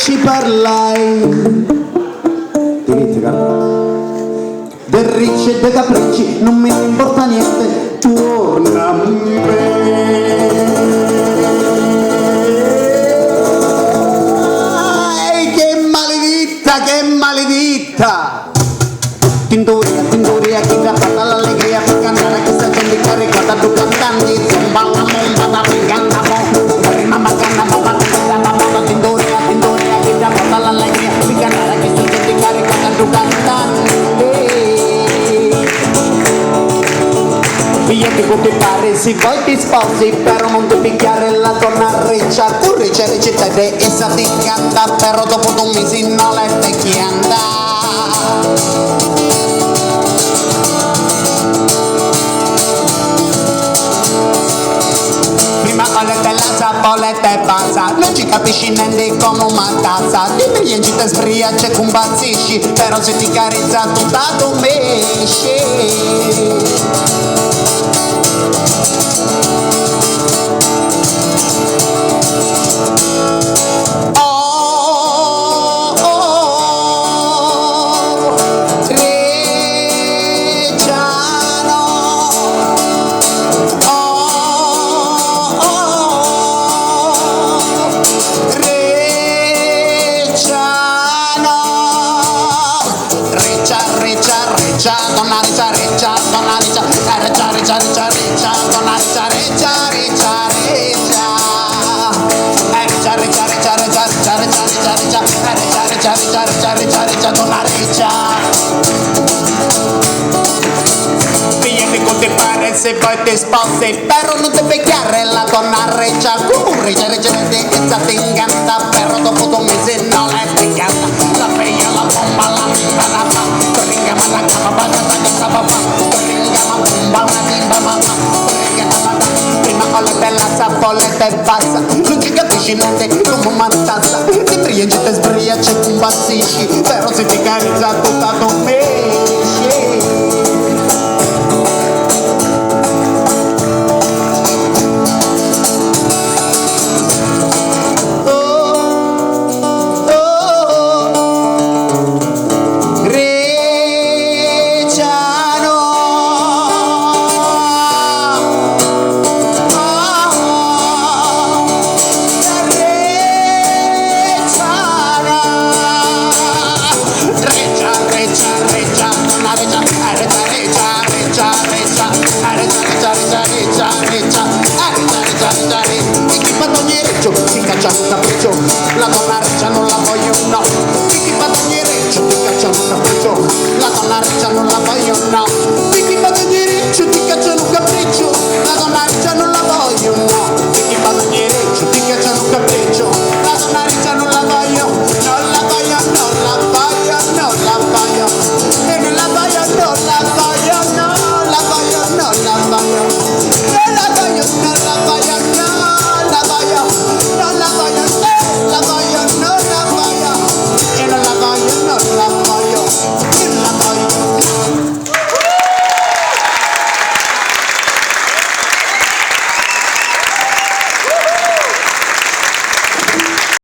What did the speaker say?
ci parlai del ricci e dei capricci, non mi importa niente, torna a me. Che maledetta! Tintoria, chi rapata l'allegria per cantare questa gente caricata, tu cantanti, zomba la momba da picanta mo, prima bacana, tintoria, chi rapata l'allegria per cantare questa gente caricata, tu cantanti. Io ti pare, se vuoi ti sposi, però non ti picchiare la donna riccia, tu riccia ed essa ti canta, però dopo 2 mesi non la stai chianda. Prima olete la sapoletta e passa, non ci capisci neanche come una tazza, dimmi gli te sbriace con bazzisci, però se ti carezza tutta tu mesci. Se poi ti sposi, però non ti picchiare la donna riccia, riccia di essa ti incanta, però dopo 2 mesi non è piccata, la figlia, la bomba, la mimba, la fa, ringa ma la capa, ringa ma bomba, la timba, ma prima olete la sapoletta e passa, non ci capisci niente come una tazza, ti briaci, te sbriaci e tu bazzisci, però se ti carizza tutta tu mesci. La donna riccia non la voglio, no. Chi fa ogni riccio ti caccia un capriccio. La donna riccia non la voglio, no.